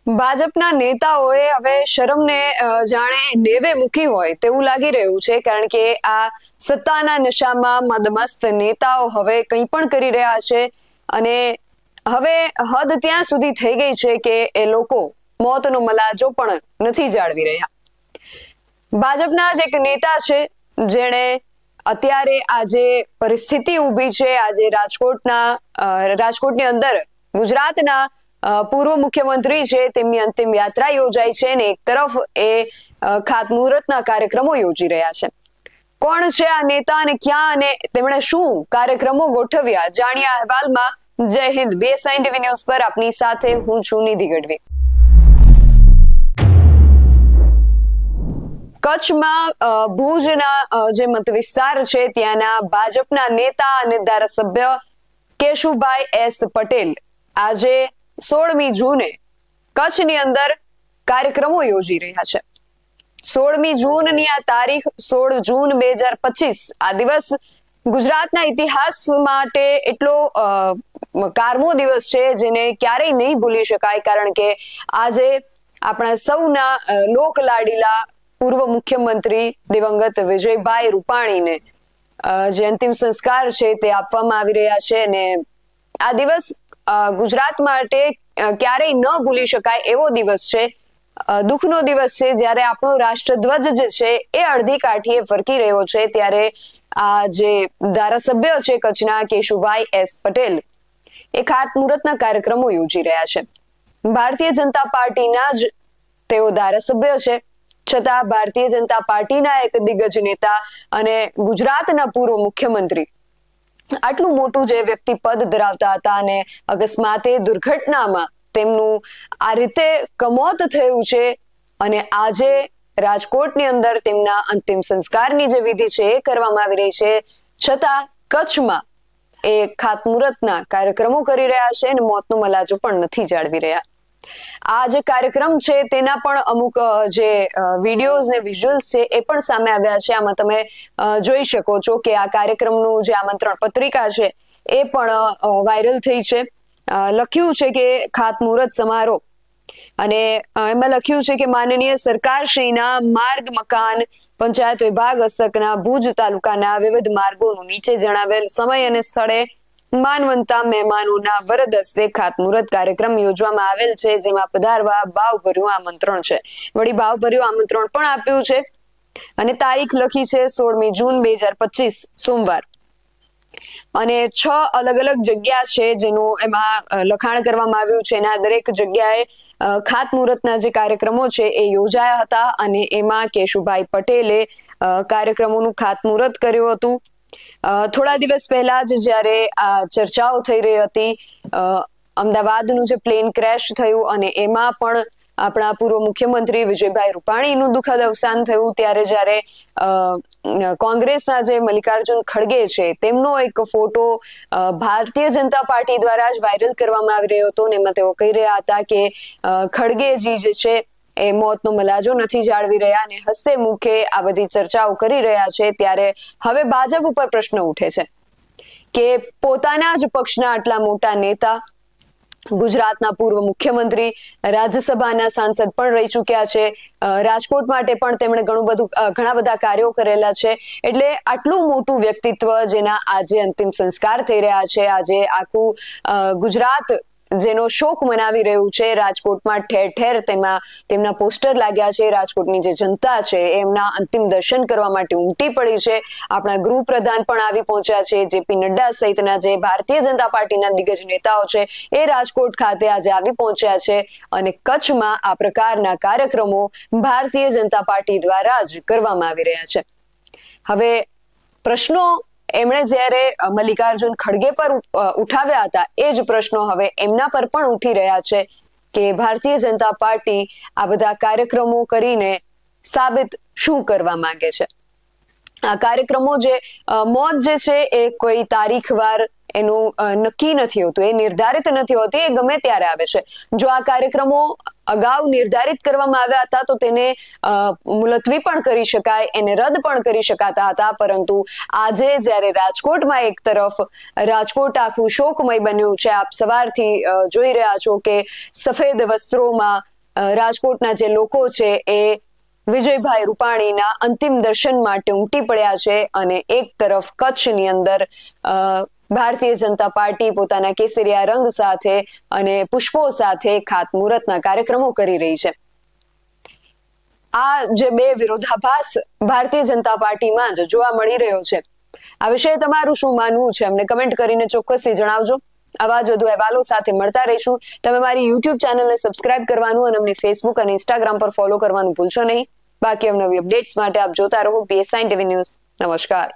ભાજપના નેતાઓએ હવે શરમને જાણે નેવે મૂકી હોય તેવું લાગી રહ્યું છે, કારણ કે આ સત્તાના નશામાં મદમસ્ત નેતાઓ હવે કંઈ પણ કરી રહ્યા છે અને હવે હદ ત્યાં સુધી થઈ ગઈ છે કે એ લોકો મોતનો મલાજો પણ નથી જાળવી રહ્યા. ભાજપના જ એક નેતા છે જેણે અત્યારે આજે પરિસ્થિતિ ઊભી છે, આજે રાજકોટની અંદર ગુજરાતના પૂર્વ મુખ્યમંત્રી છે તેમની અંતિમ યાત્રા યોજાઈ છે અને એક તરફ એ ખાતમુહૂર્તના કાર્યક્રમો યોજી રહ્યા છે. કોણ છે આ નેતા અને ક્યાં અને તેમણે શું કાર્યક્રમો ગોઠવ્યા, જાણ્યા અહેવાલમાં. જય હિન્દ. BSI TV ન્યૂઝ પર આપની સાથે હું છું નિધિ ગઢવી. કચ્છમાં ભુજના જે મત વિસ્તાર છે ત્યાંના ભાજપના નેતા અને ધારાસભ્ય કેશુભાઈ S. પટેલ આજે 16મી જૂને કચ્છની અંદર કાર્યક્રમો યોજી રહ્યા છે. 16મી જૂનની આ તારીખ 16 જૂન 2025 આ દિવસ ગુજરાતના ઇતિહાસ માટે એટલો કારમો દિવસ છે જેને ક્યારેય નહીં ભૂલી શકાય, કારણ કે આજે આપણા સૌના લોકલાડીલા પૂર્વ મુખ્યમંત્રી દિવંગત વિજયભાઈ રૂપાણીને જે અંતિમ સંસ્કાર છે તે આપવામાં આવી રહ્યા છે અને આ દિવસ ગુજરાત માટે ક્યારેય ન ભૂલી શકાય એવો દિવસ છે, દુઃખનો દિવસ છે. જ્યારે આપણો રાષ્ટ્રધ્વજ જે છે એ અડધી કાઠીએ ફરકી રહ્યો છે, ત્યારે આ જે ધારાસભ્ય છે કચ્છના કેશુભાઈ S. પટેલ એ ખાતમુહૂર્તના કાર્યક્રમો યોજી રહ્યા છે. ભારતીય જનતા પાર્ટીના જ તેઓ ધારાસભ્ય છે, છતાં ભારતીય જનતા પાર્ટીના એક દિગ્ગજ નેતા અને ગુજરાતના પૂર્વ મુખ્યમંત્રી આટલું મોટું જે વ્યક્તિ પદ ધરાવતા હતા અને અકસ્માતે દુર્ઘટનામાં તેમનું આ રીતે કમોત થયું છે અને આજે રાજકોટની અંદર તેમના અંતિમ સંસ્કારની જે વિધિ છે એ કરવામાં આવી રહી છે, છતાં કચ્છમાં એ ખાતમુહૂર્તના કાર્યક્રમો કરી રહ્યા છે અને મોતનો મલાજો પણ નથી જાળવી રહ્યા. આ જે કાર્યક્રમ છે તેના પણ અમુક જે વિડીયોઝ ને વિઝ્યુઅલ્સ છે એ પણ સામે આવ્યા છે. આમાં તમે જોઈ શકો છો કે આ કાર્યક્રમનું જે આમંત્રણ પત્રિકા છે એ પણ વાયરલ થઈ છે. લખ્યું છે કે ખાતમુહૂર્ત સમારોહ અને એમાં લખ્યું છે કે માનનીય સરકારશ્રીના માર્ગ મકાન પંચાયત વિભાગ હસ્તકના ભુજ તાલુકાના વિવિધ માર્ગોનું નીચે જણાવેલ સમય અને સ્થળે માનવંતા મહેમાનોના વરદ હસ્તે ખાતમુહૂર્ત કાર્યક્રમ યોજવામાં આવેલ છે, જેમાં પધારવા ભાવભર્યું આમંત્રણ છે. વળી ભાવભર્યું આમંત્રણ પણ આપ્યું છે અને તારીખ લખી છે 16મી જૂન 2025 સોમવાર અને 6 અલગ અલગ જગ્યા છે જેનું એમાં લખાણ કરવામાં આવ્યું છે. એના દરેક જગ્યાએ ખાતમુહૂર્તના જે કાર્યક્રમો છે એ યોજાયા હતા અને એમાં કેશુભાઈ પટેલે કાર્યક્રમોનું ખાતમુહૂર્ત કર્યું હતું. થોડા દિવસ પહેલા જ જ્યારે આ ચર્ચાઓ થઈ રહી હતી, અમદાવાદનું જે પ્લેન ક્રેશ થયું અને એમાં પણ આપણા પૂર્વ મુખ્યમંત્રી વિજયભાઈ રૂપાણીનું દુઃખદ અવસાન થયું, ત્યારે જ્યારે કોંગ્રેસના જે મલ્લિકાર્જુન ખડગે છે તેમનો એક ફોટો ભારતીય જનતા પાર્ટી દ્વારા જ વાયરલ કરવામાં આવી રહ્યો હતો અને એમાં તેઓ કહી રહ્યા હતા કે ખડગેજી જે છે એ મોતનો મલાજો નથી જાળવી રહ્યા અને હસ્તે મુખે આ બધી ચર્ચાઓ કરી રહ્યા છે. ત્યારે હવે ભાજપ ઉપર પ્રશ્ન ઉઠે છે કે પોતાના જ પક્ષના આટલા મોટા નેતા, ગુજરાતના પૂર્વ મુખ્યમંત્રી, રાજ્યસભાના સાંસદ પણ રહી ચૂક્યા છે, રાજકોટ માટે પણ તેમણે ઘણા બધા કાર્યો કરેલા છે, એટલે આટલું મોટું વ્યક્તિત્વ જેના આજે અંતિમ સંસ્કાર થઈ રહ્યા છે, આજે આખું ગુજરાત જેનો શોક મનાવી રહ્યું છે, રાજકોટમાં ઠેર ઠેર તેમના પોસ્ટર લાગ્યા છે, રાજકોટની જે જનતા છે એમના અંતિમ દર્શન કરવા માટે ઉમટી પડી છે. આપણા ગૃહપ્રધાન પણ આવી પહોંચ્યા છે, જેપી નડ્ડા સહિતના જે ભારતીય જનતા પાર્ટીના દિગ્ગજ નેતાઓ છે એ રાજકોટ ખાતે આજે આવી પહોંચ્યા છે અને કચ્છમાં આ પ્રકારના કાર્યક્રમો ભારતીય જનતા પાર્ટી દ્વારા જ કરવામાં આવી રહ્યા છે. હવે પ્રશ્નો એમણે જ્યારે મલ્લિકાર્જુન ખડગે પર ઉઠાવ્યા હતા એ જ પ્રશ્નો હવે એમના પર પણ ઉઠી રહ્યા છે કે ભારતીય જનતા પાર્ટી આ બધા કાર્યક્રમો કરીને સાબિત શું કરવા માંગે છે. આ કાર્યક્રમો જે મોત જે છે એ કોઈ તારીખવાર એનું નક્કી નથી હોતું, એ નિર્ધારિત નથી હોતી, એ ગમે ત્યારે આવે છે. જો આ કાર્યક્રમો અગાઉ નિર્ધારિત કરવામાં આવ્યા હતા તો તેને મુલતવી પણ કરી શકાય, એને રદ પણ કરી શકાતા હતા, પરંતુ આજે જ્યારે રાજકોટમાં એક તરફ રાજકોટ આખું શોકમય બન્યું છે, આપ સવારથી જોઈ રહ્યા છો કે સફેદ વસ્ત્રોમાં રાજકોટના જે લોકો છે એ વિજયભાઈ રૂપાણીના અંતિમ દર્શન માટે ઉમટી પડ્યા છે અને એક તરફ કચ્છની અંદર ભારતીય જનતા પાર્ટી પોતાના કેસરિયા રંગ સાથે અને પુષ્પો સાથે ખાતમુહૂર્તના કાર્યક્રમો કરી રહી છે. આ જે બે વિરોધાભાસ ભારતીય જનતા પાર્ટીમાં જ જોવા મળી રહ્યો છે. આ વિશે તમારું શું માનવું છે અમને કમેન્ટ કરીને ચોક્કસથી જણાવજો. આવા જ વધુ અહેવાલો સાથે મળતા રહીશું. તમે મારી યુટ્યુબ ચેનલને સબસ્ક્રાઇબ કરવાનું અને અમને ફેસબુક અને ઇન્સ્ટાગ્રામ પર ફોલો કરવાનું ભૂલશો નહીં. બાકી અવનવી અપડેટ્સ માટે આપ જોતા રહો PSI TV ન્યૂઝ. નમસ્કાર.